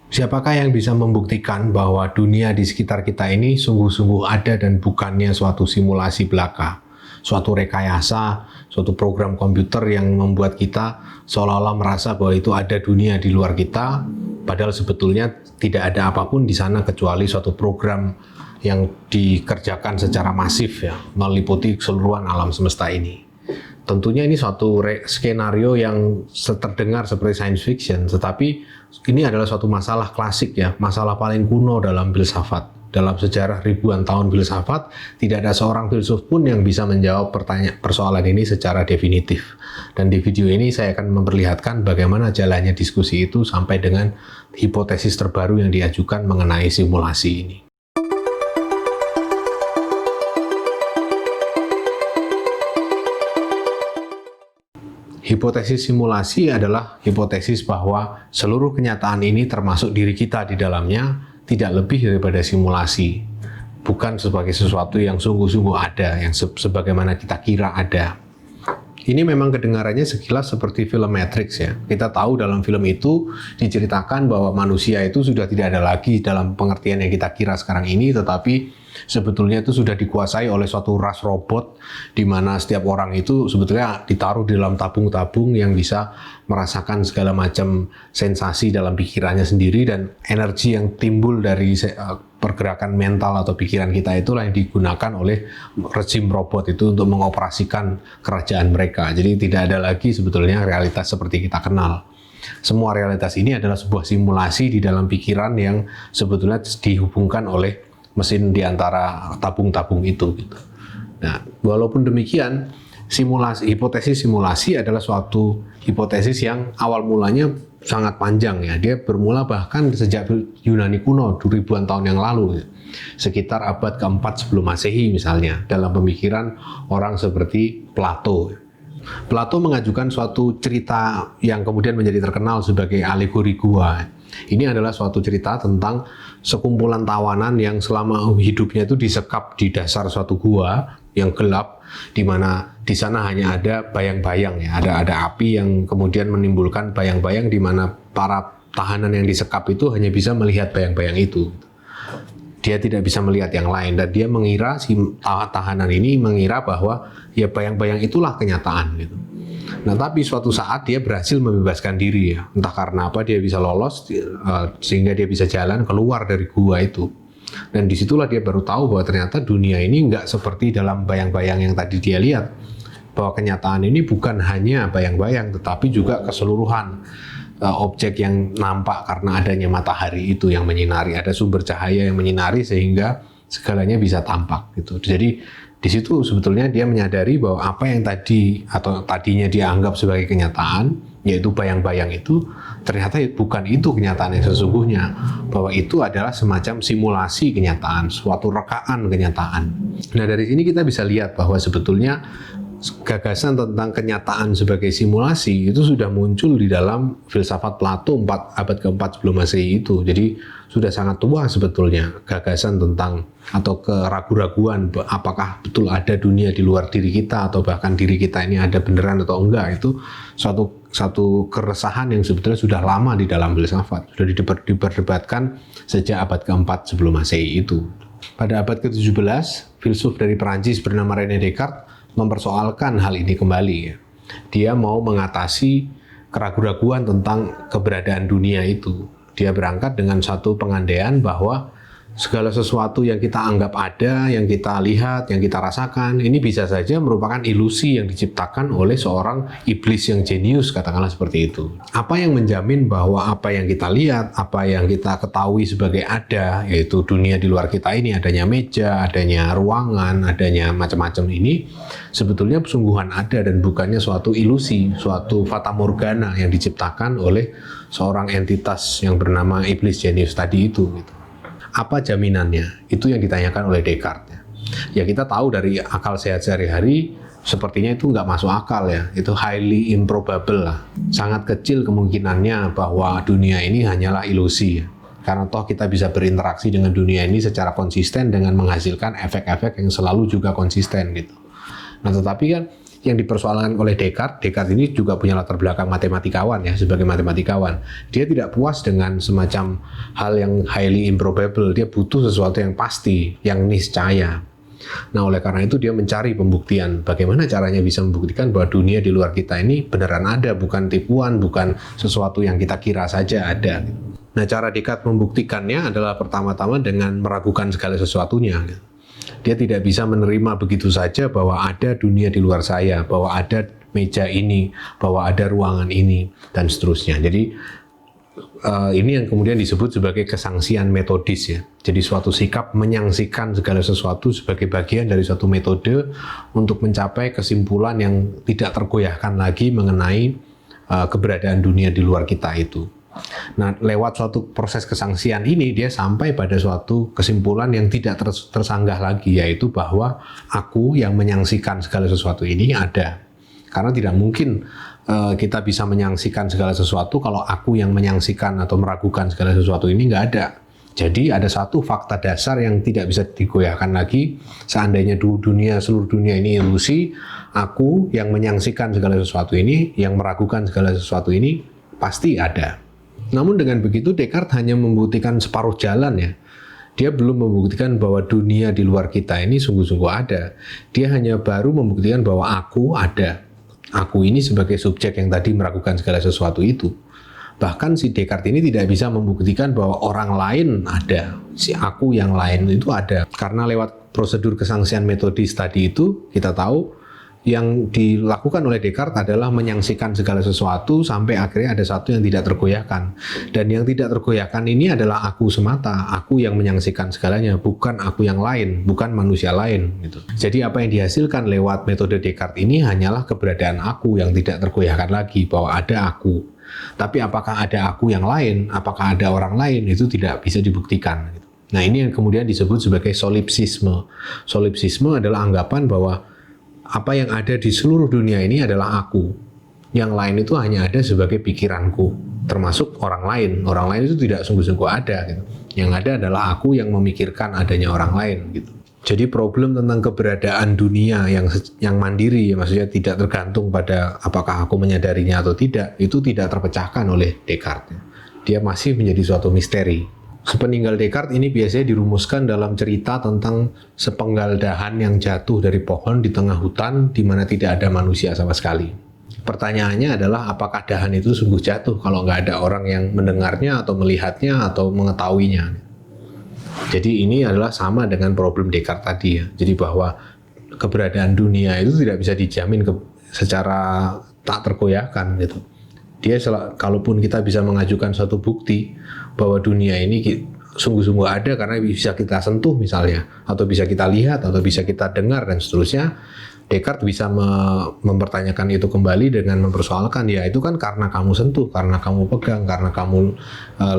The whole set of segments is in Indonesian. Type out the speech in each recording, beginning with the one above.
Siapakah yang bisa membuktikan bahwa dunia di sekitar kita ini sungguh-sungguh ada dan bukannya suatu simulasi belaka, suatu rekayasa, suatu program komputer yang membuat kita seolah-olah merasa bahwa itu ada dunia di luar kita, padahal sebetulnya tidak ada apapun di sana kecuali suatu program yang dikerjakan secara masif ya, meliputi keseluruhan alam semesta ini. Tentunya ini suatu skenario yang terdengar seperti science fiction, tetapi ini adalah suatu masalah klasik ya, masalah paling kuno dalam filsafat. Dalam sejarah ribuan tahun filsafat, tidak ada seorang filsuf pun yang bisa menjawab persoalan ini secara definitif. Dan di video ini saya akan memperlihatkan bagaimana jalannya diskusi itu sampai dengan hipotesis terbaru yang diajukan mengenai simulasi ini. Hipotesis simulasi adalah hipotesis bahwa seluruh kenyataan ini termasuk diri kita di dalamnya tidak lebih daripada simulasi, bukan sebagai sesuatu yang sungguh-sungguh ada, yang sebagaimana kita kira ada. Ini memang kedengarannya sekilas seperti film Matrix ya. Kita tahu dalam film itu diceritakan bahwa manusia itu sudah tidak ada lagi dalam pengertian yang kita kira sekarang ini, tetapi sebetulnya itu sudah dikuasai oleh suatu ras robot di mana setiap orang itu sebetulnya ditaruh di dalam tabung-tabung yang bisa merasakan segala macam sensasi dalam pikirannya sendiri, dan energi yang timbul dari pergerakan mental atau pikiran kita itulah yang digunakan oleh rezim robot itu untuk mengoperasikan kerajaan mereka. Jadi tidak ada lagi sebetulnya realitas seperti kita kenal. Semua realitas ini adalah sebuah simulasi di dalam pikiran yang sebetulnya dihubungkan oleh mesin di antara tabung-tabung itu. Nah, walaupun demikian, hipotesis simulasi adalah suatu hipotesis yang awal mulanya sangat panjang ya. Dia bermula bahkan sejak Yunani kuno, ribuan tahun yang lalu, sekitar abad keempat sebelum Masehi misalnya, dalam pemikiran orang seperti Plato. Plato mengajukan suatu cerita yang kemudian menjadi terkenal sebagai alegori gua. Ini adalah suatu cerita tentang sekumpulan tawanan yang selama hidupnya itu disekap di dasar suatu gua yang gelap, di mana di sana hanya ada bayang-bayang ya, ada api yang kemudian menimbulkan bayang-bayang di mana para tahanan yang disekap itu hanya bisa melihat bayang-bayang itu. Dia tidak bisa melihat yang lain, dan dia mengira, si tahanan ini mengira bahwa ya bayang-bayang itulah kenyataan gitu. Nah, tapi suatu saat dia berhasil membebaskan diri ya, entah karena apa dia bisa lolos sehingga dia bisa jalan keluar dari gua itu. Dan disitulah dia baru tahu bahwa ternyata dunia ini nggak seperti dalam bayang-bayang yang tadi dia lihat, bahwa kenyataan ini bukan hanya bayang-bayang tetapi juga keseluruhan objek yang nampak karena adanya matahari itu yang menyinari, ada sumber cahaya yang menyinari sehingga segalanya bisa tampak gitu. Jadi di situ sebetulnya dia menyadari bahwa apa yang tadinya dia anggap sebagai kenyataan, yaitu bayang-bayang itu, ternyata bukan itu kenyataan yang sesungguhnya, bahwa itu adalah semacam simulasi kenyataan, suatu rekaan kenyataan. Nah, dari sini kita bisa lihat bahwa sebetulnya gagasan tentang kenyataan sebagai simulasi itu sudah muncul di dalam filsafat Plato abad keempat sebelum Masehi itu. Jadi sudah sangat tua sebetulnya gagasan tentang atau keraguan-raguan apakah betul ada dunia di luar diri kita atau bahkan diri kita ini ada beneran atau enggak, itu satu keresahan yang sebetulnya sudah lama di dalam filsafat, sudah diperdebatkan sejak abad keempat sebelum Masehi itu. Pada abad ke-17, filsuf dari Perancis bernama René Descartes mempersoalkan hal ini kembali ya. Dia mau mengatasi keraguan-raguan tentang keberadaan dunia itu. Dia berangkat dengan satu pengandaian bahwa segala sesuatu yang kita anggap ada, yang kita lihat, yang kita rasakan, ini bisa saja merupakan ilusi yang diciptakan oleh seorang iblis yang jenius, katakanlah seperti itu. Apa yang menjamin bahwa apa yang kita lihat, apa yang kita ketahui sebagai ada, yaitu dunia di luar kita ini, adanya meja, adanya ruangan, adanya macam-macam ini, sebetulnya sungguhan ada dan bukannya suatu ilusi, suatu fata morgana yang diciptakan oleh seorang entitas yang bernama iblis jenius tadi itu gitu. Apa jaminannya? Itu yang ditanyakan oleh Descartes. Ya kita tahu dari akal sehat sehari-hari, sepertinya itu nggak masuk akal ya. Itu highly improbable lah. Sangat kecil kemungkinannya bahwa dunia ini hanyalah ilusi ya. Karena toh kita bisa berinteraksi dengan dunia ini secara konsisten dengan menghasilkan efek-efek yang selalu juga konsisten gitu. Nah, tetapi kan yang dipersoalkan oleh Descartes. Descartes ini juga punya latar belakang matematikawan ya, sebagai matematikawan. Dia tidak puas dengan semacam hal yang highly improbable. Dia butuh sesuatu yang pasti, yang niscaya. Nah, oleh karena itu dia mencari pembuktian. Bagaimana caranya bisa membuktikan bahwa dunia di luar kita ini beneran ada, bukan tipuan, bukan sesuatu yang kita kira saja ada. Nah, cara Descartes membuktikannya adalah pertama-tama dengan meragukan segala sesuatunya. Dia tidak bisa menerima begitu saja bahwa ada dunia di luar saya, bahwa ada meja ini, bahwa ada ruangan ini, dan seterusnya. Jadi ini yang kemudian disebut sebagai kesangsian metodis ya. Jadi suatu sikap menyangsikan segala sesuatu sebagai bagian dari suatu metode untuk mencapai kesimpulan yang tidak tergoyahkan lagi mengenai keberadaan dunia di luar kita itu. Nah, lewat suatu proses kesangsian ini dia sampai pada suatu kesimpulan yang tidak tersanggah lagi, yaitu bahwa aku yang menyangsikan segala sesuatu ini ada. Karena tidak mungkin kita bisa menyangsikan segala sesuatu kalau aku yang menyangsikan atau meragukan segala sesuatu ini nggak ada. Jadi ada satu fakta dasar yang tidak bisa digoyahkan lagi. Seandainya seluruh dunia ini ilusi, aku yang menyangsikan segala sesuatu ini, yang meragukan segala sesuatu ini pasti ada. Namun dengan begitu Descartes hanya membuktikan separuh jalan ya. Dia belum membuktikan bahwa dunia di luar kita ini sungguh-sungguh ada. Dia hanya baru membuktikan bahwa aku ada. Aku ini sebagai subjek yang tadi meragukan segala sesuatu itu. Bahkan si Descartes ini tidak bisa membuktikan bahwa orang lain ada. Si aku yang lain itu ada. Karena lewat prosedur kesangsian metodis tadi itu kita tahu yang dilakukan oleh Descartes adalah menyangsikan segala sesuatu sampai akhirnya ada satu yang tidak tergoyahkan. Dan yang tidak tergoyahkan ini adalah aku semata, aku yang menyangsikan segalanya, bukan aku yang lain, bukan manusia lain. Gitu. Jadi apa yang dihasilkan lewat metode Descartes ini hanyalah keberadaan aku yang tidak tergoyahkan lagi, bahwa ada aku. Tapi apakah ada aku yang lain, apakah ada orang lain, itu tidak bisa dibuktikan. Nah, ini yang kemudian disebut sebagai solipsisme. Solipsisme adalah anggapan bahwa apa yang ada di seluruh dunia ini adalah aku. Yang lain itu hanya ada sebagai pikiranku, termasuk orang lain. Orang lain itu tidak sungguh-sungguh ada. Gitu. Yang ada adalah aku yang memikirkan adanya orang lain. Gitu. Jadi problem tentang keberadaan dunia yang mandiri, maksudnya tidak tergantung pada apakah aku menyadarinya atau tidak, itu tidak terpecahkan oleh Descartes. Dia masih menjadi suatu misteri. Sepeninggal Descartes ini biasanya dirumuskan dalam cerita tentang sepenggal dahan yang jatuh dari pohon di tengah hutan di mana tidak ada manusia sama sekali. Pertanyaannya adalah apakah dahan itu sungguh jatuh kalau nggak ada orang yang mendengarnya atau melihatnya atau mengetahuinya. Jadi ini adalah sama dengan problem Descartes tadi ya. Jadi bahwa keberadaan dunia itu tidak bisa dijamin secara tak tergoyahkan gitu. Kalaupun kita bisa mengajukan suatu bukti bahwa dunia ini sungguh-sungguh ada karena bisa kita sentuh misalnya, atau bisa kita lihat, atau bisa kita dengar dan seterusnya, Descartes bisa mempertanyakan itu kembali dengan mempersoalkan, ya itu kan karena kamu sentuh, karena kamu pegang, karena kamu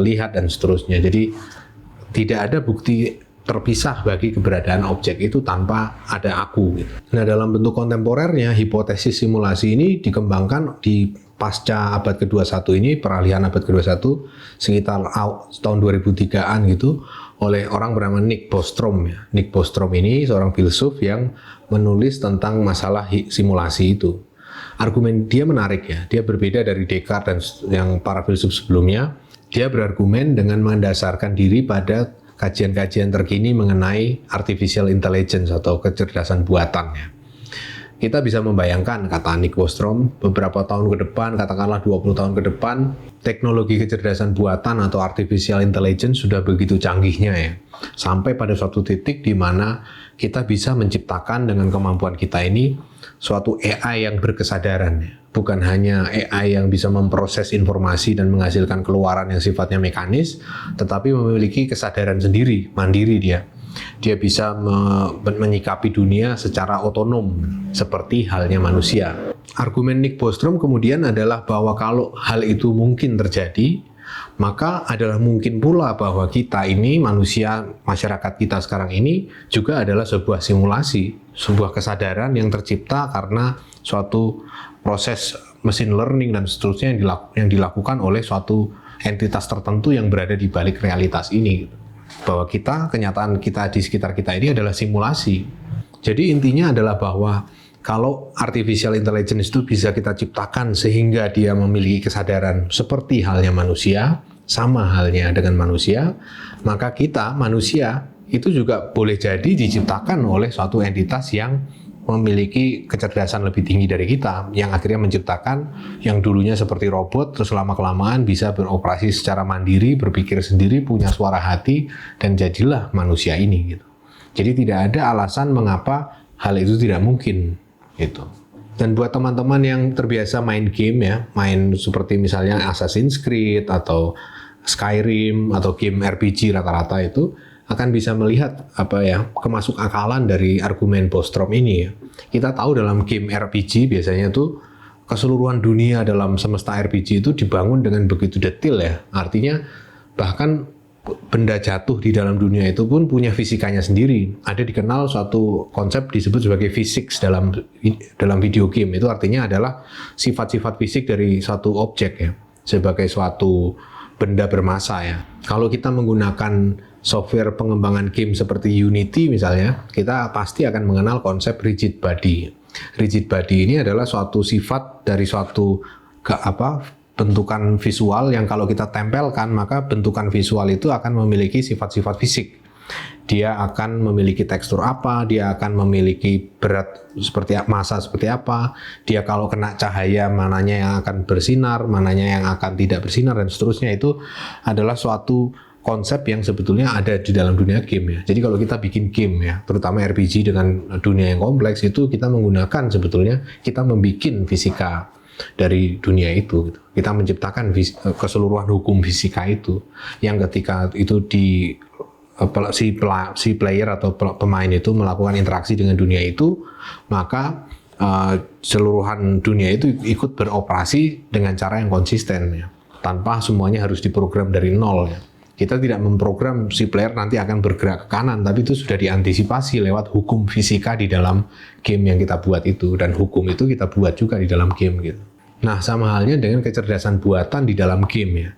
lihat dan seterusnya. Jadi tidak ada bukti terpisah bagi keberadaan objek itu tanpa ada aku. Nah, dalam bentuk kontemporernya, hipotesis simulasi ini dikembangkan di pasca abad ke-21 ini, peralihan abad ke-21, sekitar tahun 2003-an gitu, oleh orang bernama Nick Bostrom. Ya. Nick Bostrom ini seorang filsuf yang menulis tentang masalah simulasi itu. Argumen dia menarik ya, dia berbeda dari Descartes dan yang para filsuf sebelumnya. Dia berargumen dengan mendasarkan diri pada kajian-kajian terkini mengenai artificial intelligence atau kecerdasan buatan ya. Kita bisa membayangkan, kata Nick Bostrom, beberapa tahun ke depan, katakanlah 20 tahun ke depan, teknologi kecerdasan buatan atau artificial intelligence sudah begitu canggihnya ya. Sampai pada suatu titik di mana kita bisa menciptakan dengan kemampuan kita ini suatu AI yang berkesadaran ya. Bukan hanya AI yang bisa memproses informasi dan menghasilkan keluaran yang sifatnya mekanis, tetapi memiliki kesadaran sendiri, mandiri dia. Dia bisa menyikapi dunia secara otonom, seperti halnya manusia. Argumen Nick Bostrom kemudian adalah bahwa kalau hal itu mungkin terjadi, maka adalah mungkin pula bahwa kita ini, manusia, masyarakat kita sekarang ini, juga adalah sebuah simulasi, sebuah kesadaran yang tercipta karena suatu proses machine learning dan seterusnya yang dilakukan oleh suatu entitas tertentu yang berada di balik realitas ini. Bahwa kenyataan kita di sekitar kita ini adalah simulasi. Jadi intinya adalah bahwa Kalau artificial intelligence itu bisa kita ciptakan sehingga dia memiliki kesadaran seperti halnya manusia, sama halnya dengan manusia, maka kita manusia itu juga boleh jadi diciptakan oleh suatu entitas yang memiliki kecerdasan lebih tinggi dari kita, yang akhirnya menciptakan yang dulunya seperti robot, terus lama-kelamaan bisa beroperasi secara mandiri, berpikir sendiri, punya suara hati, dan jadilah manusia ini gitu. Jadi tidak ada alasan mengapa hal itu tidak mungkin gitu. Dan buat teman-teman yang terbiasa main game ya, main seperti misalnya Assassin's Creed atau Skyrim atau game RPG rata-rata itu akan bisa melihat kemasuk akalan dari argumen Bostrom ini ya. Kita tahu dalam game RPG biasanya tuh keseluruhan dunia dalam semesta RPG itu dibangun dengan begitu detail ya. Artinya bahkan benda jatuh di dalam dunia itu pun punya fisikanya sendiri. Ada dikenal suatu konsep disebut sebagai physics dalam video game. Itu artinya adalah sifat-sifat fisik dari suatu objek ya, sebagai suatu benda bermassa ya. Kalau kita menggunakan software pengembangan game seperti Unity misalnya, kita pasti akan mengenal konsep rigid body. Rigid body ini adalah suatu sifat dari suatu bentukan visual yang kalau kita tempelkan, maka bentukan visual itu akan memiliki sifat-sifat fisik. Dia akan memiliki tekstur apa, dia akan memiliki berat seperti massa seperti apa, dia kalau kena cahaya mananya yang akan bersinar, mananya yang akan tidak bersinar, dan seterusnya. Itu adalah suatu konsep yang sebetulnya ada di dalam dunia game ya. Jadi kalau kita bikin game ya, terutama RPG dengan dunia yang kompleks, itu kita menggunakan sebetulnya, kita membikin fisika dari dunia itu gitu. Kita menciptakan keseluruhan hukum fisika itu yang ketika itu si player atau pemain itu melakukan interaksi dengan dunia itu, maka seluruhan dunia itu ikut beroperasi dengan cara yang konsisten ya, tanpa semuanya harus diprogram dari nol ya. Kita tidak memprogram si player nanti akan bergerak ke kanan, tapi itu sudah diantisipasi lewat hukum fisika di dalam game yang kita buat itu, dan hukum itu kita buat juga di dalam game gitu. Nah, sama halnya dengan kecerdasan buatan di dalam game ya.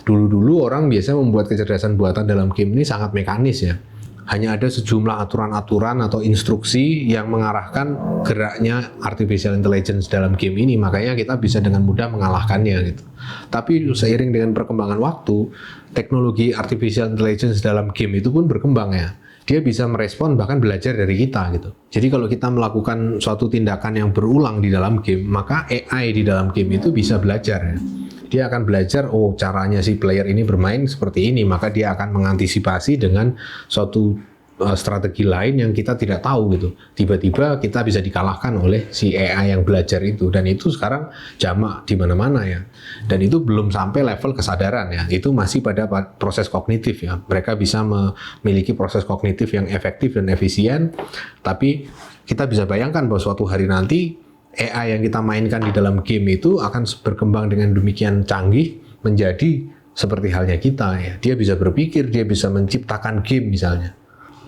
Dulu-dulu orang biasa membuat kecerdasan buatan dalam game ini sangat mekanis ya. Hanya ada sejumlah aturan-aturan atau instruksi yang mengarahkan geraknya artificial intelligence dalam game ini, makanya kita bisa dengan mudah mengalahkannya gitu. Tapi seiring dengan perkembangan waktu, teknologi artificial intelligence dalam game itu pun berkembang ya. Dia bisa merespon bahkan belajar dari kita gitu. Jadi kalau kita melakukan suatu tindakan yang berulang di dalam game, maka AI di dalam game itu bisa belajar ya. Dia akan belajar, oh caranya si player ini bermain seperti ini, maka dia akan mengantisipasi dengan suatu strategi lain yang kita tidak tahu gitu. Tiba-tiba kita bisa dikalahkan oleh si AI yang belajar itu, dan itu sekarang jamak di mana-mana ya. Dan itu belum sampai level kesadaran ya. Itu masih pada proses kognitif ya. Mereka bisa memiliki proses kognitif yang efektif dan efisien, tapi kita bisa bayangkan bahwa suatu hari nanti AI yang kita mainkan di dalam game itu akan berkembang dengan demikian canggih menjadi seperti halnya kita ya. Dia bisa berpikir, dia bisa menciptakan game misalnya.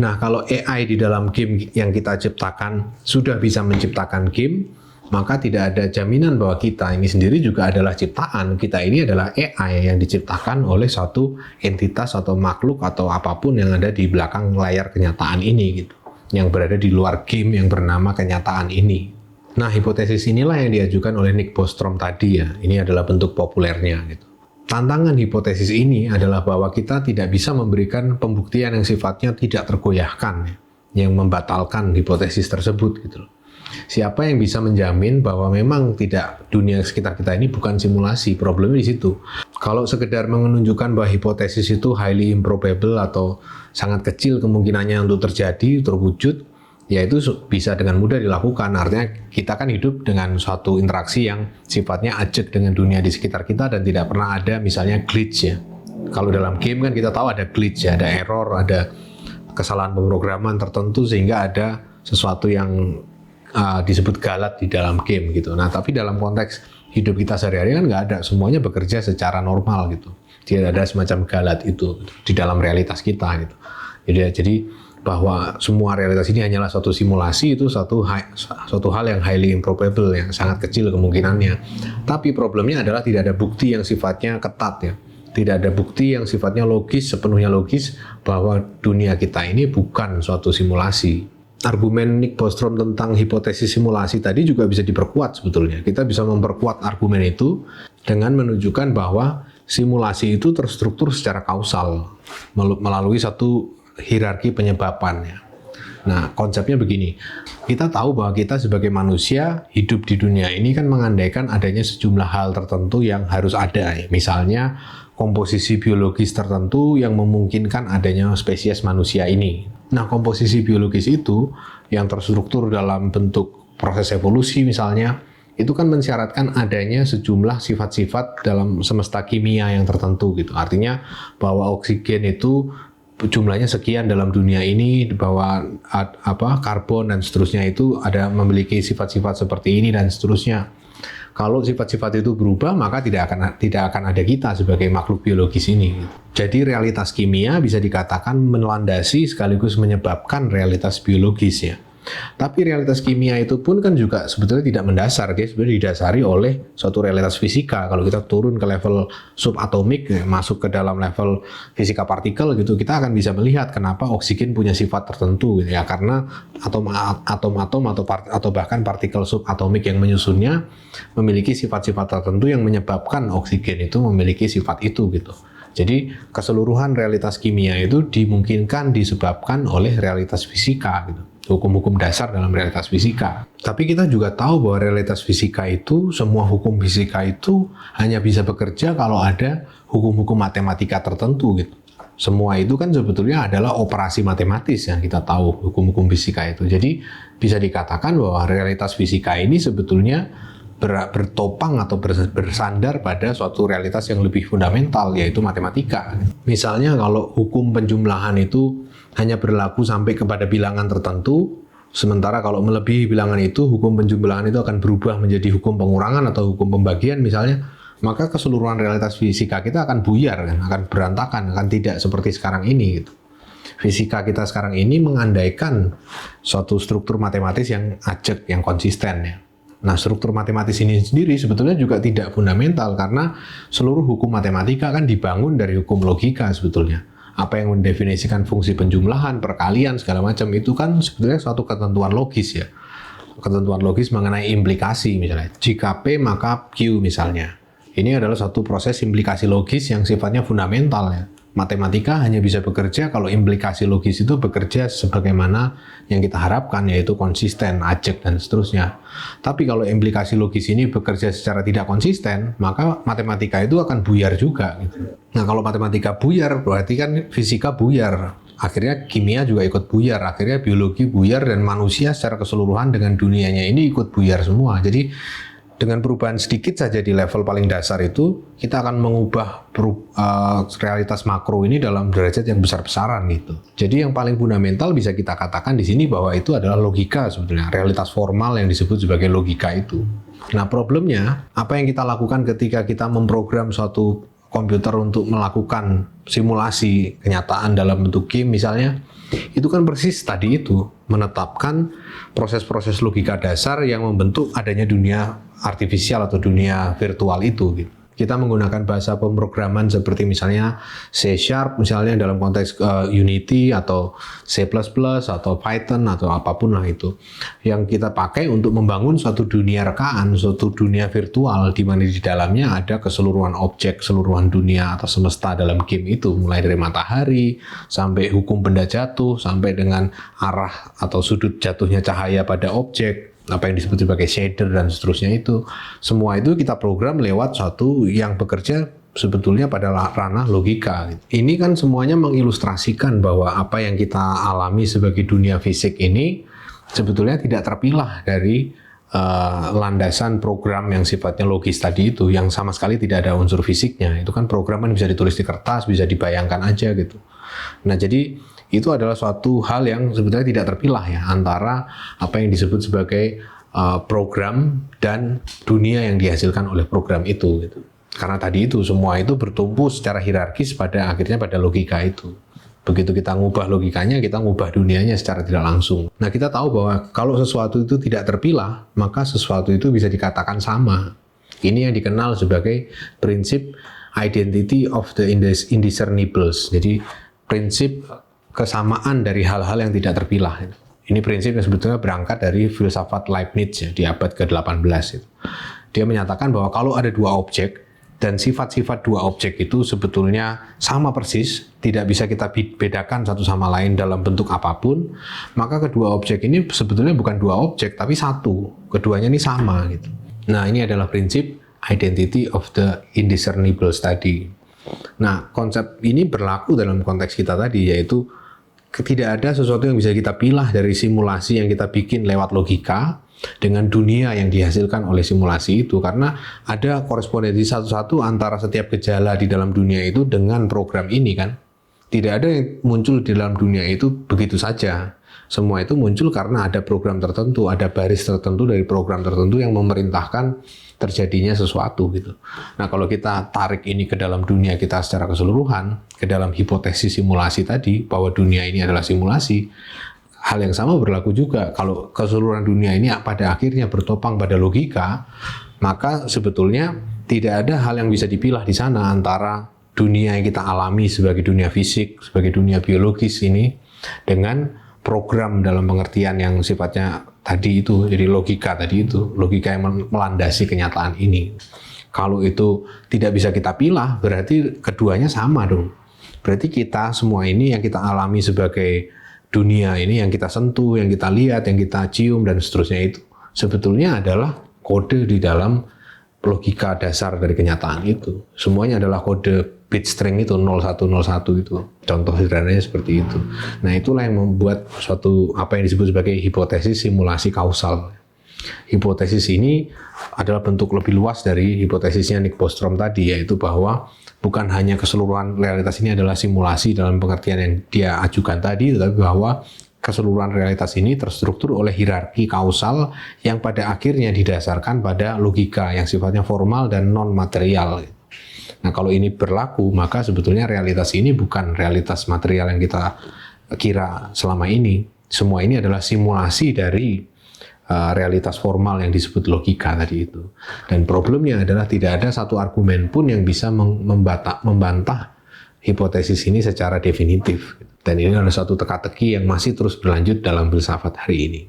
Nah, kalau AI di dalam game yang kita ciptakan sudah bisa menciptakan game, maka tidak ada jaminan bahwa kita ini sendiri juga adalah ciptaan. Kita ini adalah AI yang diciptakan oleh suatu entitas atau makhluk atau apapun yang ada di belakang layar kenyataan ini gitu, yang berada di luar game yang bernama kenyataan ini. Nah, hipotesis inilah yang diajukan oleh Nick Bostrom tadi ya. Ini adalah bentuk populernya gitu. Tantangan hipotesis ini adalah bahwa kita tidak bisa memberikan pembuktian yang sifatnya tidak tergoyahkan ya, yang membatalkan hipotesis tersebut gitu loh. Siapa yang bisa menjamin bahwa memang tidak, dunia sekitar kita ini bukan simulasi? Problemnya di situ. Kalau sekedar menunjukkan bahwa hipotesis itu highly improbable atau sangat kecil kemungkinannya untuk terjadi, terwujud, ya itu bisa dengan mudah dilakukan. Artinya kita kan hidup dengan suatu interaksi yang sifatnya ajak dengan dunia di sekitar kita dan tidak pernah ada misalnya glitch ya. Kalau dalam game kan kita tahu ada glitch ya, ada error, ada kesalahan pemrograman tertentu sehingga ada sesuatu yang disebut galat di dalam game gitu. Nah, tapi dalam konteks hidup kita sehari-hari kan nggak ada, semuanya bekerja secara normal gitu. Tidak ada semacam galat itu gitu, di dalam realitas kita gitu. Jadi bahwa semua realitas ini hanyalah suatu simulasi, itu suatu hal yang highly improbable, yang sangat kecil kemungkinannya. Tapi problemnya adalah tidak ada bukti yang sifatnya ketat ya. Tidak ada bukti yang sifatnya logis, sepenuhnya logis bahwa dunia kita ini bukan suatu simulasi. argumen Nick Bostrom tentang hipotesis simulasi tadi juga bisa diperkuat sebetulnya. Kita bisa memperkuat argumen itu dengan menunjukkan bahwa simulasi itu terstruktur secara kausal melalui satu hierarki penyebabannya. Nah, konsepnya begini. Kita tahu bahwa kita sebagai manusia hidup di dunia ini kan mengandaikan adanya sejumlah hal tertentu yang harus ada. Misalnya komposisi biologis tertentu yang memungkinkan adanya spesies manusia ini. Nah, komposisi biologis itu yang terstruktur dalam bentuk proses evolusi misalnya, itu kan mensyaratkan adanya sejumlah sifat-sifat dalam semesta kimia yang tertentu gitu. Artinya bahwa oksigen itu jumlahnya sekian dalam dunia ini, bahwa karbon dan seterusnya itu memiliki sifat-sifat seperti ini dan seterusnya. Kalau sifat-sifat itu berubah, maka tidak akan ada kita sebagai makhluk biologis ini. Jadi realitas kimia bisa dikatakan melandasi sekaligus menyebabkan realitas biologis ya. Tapi realitas kimia itu pun kan juga sebetulnya tidak mendasar, dia sebenarnya didasari oleh suatu realitas fisika. Kalau kita turun ke level subatomik, masuk ke dalam level fisika partikel gitu, kita akan bisa melihat kenapa oksigen punya sifat tertentu gitu ya, karena atom-atom atau bahkan partikel subatomik yang menyusunnya memiliki sifat-sifat tertentu yang menyebabkan oksigen itu memiliki sifat itu gitu. Jadi keseluruhan realitas kimia itu dimungkinkan disebabkan oleh realitas fisika gitu. Hukum-hukum dasar dalam realitas fisika. Tapi kita juga tahu bahwa realitas fisika itu, semua hukum fisika itu hanya bisa bekerja kalau ada hukum-hukum matematika tertentu gitu. Semua itu kan sebetulnya adalah operasi matematis yang kita tahu hukum-hukum fisika itu. Jadi bisa dikatakan bahwa realitas fisika ini sebetulnya bertopang atau bersandar pada suatu realitas yang lebih fundamental, yaitu matematika. Misalnya kalau hukum penjumlahan itu hanya berlaku sampai kepada bilangan tertentu, sementara kalau melebihi bilangan itu, hukum penjumlahan itu akan berubah menjadi hukum pengurangan atau hukum pembagian misalnya, maka keseluruhan realitas fisika kita akan buyar, kan? Akan berantakan, akan tidak seperti sekarang ini. Gitu. Fisika kita sekarang ini mengandaikan suatu struktur matematis yang ajak, yang konsisten ya. Nah, struktur matematis ini sendiri sebetulnya juga tidak fundamental karena seluruh hukum matematika kan dibangun dari hukum logika sebetulnya. Apa yang mendefinisikan fungsi penjumlahan, perkalian, segala macam itu kan sebetulnya suatu ketentuan logis ya. Ketentuan logis mengenai implikasi misalnya. Jika P maka Q misalnya. Ini adalah suatu proses implikasi logis yang sifatnya fundamental ya. Matematika hanya bisa bekerja kalau implikasi logis itu bekerja sebagaimana yang kita harapkan, yaitu konsisten, ajak, dan seterusnya. Tapi kalau implikasi logis ini bekerja secara tidak konsisten, maka matematika itu akan buyar juga. Gitu. Nah, kalau matematika buyar, berarti kan fisika buyar. Akhirnya kimia juga ikut buyar, akhirnya biologi buyar, dan manusia secara keseluruhan dengan dunianya ini ikut buyar semua. Jadi, dengan perubahan sedikit saja di level paling dasar itu, kita akan mengubah realitas makro ini dalam derajat yang besar-besaran gitu. Jadi yang paling fundamental bisa kita katakan di sini bahwa itu adalah logika sebetulnya, realitas formal yang disebut sebagai logika itu. Nah, problemnya apa yang kita lakukan ketika kita memprogram suatu komputer untuk melakukan simulasi kenyataan dalam bentuk game misalnya, itu kan persis tadi itu, menetapkan proses-proses logika dasar yang membentuk adanya dunia artifisial atau dunia virtual itu gitu. Kita menggunakan bahasa pemrograman seperti misalnya C# misalnya dalam konteks Unity atau C++ atau Python atau apapun lah itu yang kita pakai untuk membangun suatu dunia rekaan, suatu dunia virtual di mana di dalamnya ada keseluruhan objek, keseluruhan dunia atau semesta dalam game itu, mulai dari matahari sampai hukum benda jatuh sampai dengan arah atau sudut jatuhnya cahaya pada objek, apa yang disebut sebagai shader dan seterusnya itu. Semua itu kita program lewat suatu yang bekerja sebetulnya pada ranah logika. Ini kan semuanya mengilustrasikan bahwa apa yang kita alami sebagai dunia fisik ini sebetulnya tidak terpilah dari landasan program yang sifatnya logis tadi itu, yang sama sekali tidak ada unsur fisiknya. Itu kan program kan bisa ditulis di kertas, bisa dibayangkan aja gitu. Nah, jadi itu adalah suatu hal yang sebetulnya tidak terpilah ya antara apa yang disebut sebagai program dan dunia yang dihasilkan oleh program itu gitu. Karena tadi itu semua itu bertumpu secara hierarkis pada akhirnya pada logika itu. Begitu kita ngubah logikanya, kita ngubah dunianya secara tidak langsung. Nah, kita tahu bahwa kalau sesuatu itu tidak terpilah, maka sesuatu itu bisa dikatakan sama. Ini yang dikenal sebagai prinsip identity of the indiscernibles. Jadi prinsip kesamaan dari hal-hal yang tidak terpilah. Ini prinsip yang sebetulnya berangkat dari filsafat Leibniz ya, di abad ke-18 itu. Dia menyatakan bahwa kalau ada dua objek dan sifat-sifat dua objek itu sebetulnya sama persis, tidak bisa kita bedakan satu sama lain dalam bentuk apapun, maka kedua objek ini sebetulnya bukan dua objek tapi satu. Keduanya ini sama gitu. Nah, ini adalah prinsip identity of the indiscernibles tadi. Nah, konsep ini berlaku dalam konteks kita tadi, yaitu tidak ada sesuatu yang bisa kita pilah dari simulasi yang kita bikin lewat logika dengan dunia yang dihasilkan oleh simulasi itu, karena ada korespondensi satu-satu antara setiap gejala di dalam dunia itu dengan program ini kan. Tidak ada yang muncul di dalam dunia itu begitu saja. Semua itu muncul karena ada program tertentu, ada baris tertentu dari program tertentu yang memerintahkan terjadinya sesuatu gitu. Nah, kalau kita tarik ini ke dalam dunia kita secara keseluruhan, ke dalam hipotesis simulasi tadi bahwa dunia ini adalah simulasi, hal yang sama berlaku juga. Kalau keseluruhan dunia ini pada akhirnya bertopang pada logika, maka sebetulnya tidak ada hal yang bisa dipilah di sana antara dunia yang kita alami sebagai dunia fisik, sebagai dunia biologis ini dengan program dalam pengertian yang sifatnya tadi itu, jadi logika tadi itu, logika yang melandasi kenyataan ini. Kalau itu tidak bisa kita pilah, berarti keduanya sama dong. Berarti kita semua ini yang kita alami sebagai dunia ini, yang kita sentuh, yang kita lihat, yang kita cium, dan seterusnya itu, sebetulnya adalah kode di dalam logika dasar dari kenyataan itu. Semuanya adalah kode bit string itu, 0101 itu. Contoh sederhananya seperti itu. Nah, itulah yang membuat suatu apa yang disebut sebagai hipotesis simulasi kausal. Hipotesis ini adalah bentuk lebih luas dari hipotesisnya Nick Bostrom tadi, yaitu bahwa bukan hanya keseluruhan realitas ini adalah simulasi dalam pengertian yang dia ajukan tadi, tetapi bahwa keseluruhan realitas ini terstruktur oleh hierarki kausal yang pada akhirnya didasarkan pada logika yang sifatnya formal dan non-material. Nah, kalau ini berlaku, maka sebetulnya realitas ini bukan realitas material yang kita kira selama ini. Semua ini adalah simulasi dari realitas formal yang disebut logika tadi itu. Dan problemnya adalah tidak ada satu argumen pun yang bisa membantah hipotesis ini secara definitif. Dan ini adalah suatu teka-teki yang masih terus berlanjut dalam filsafat hari ini.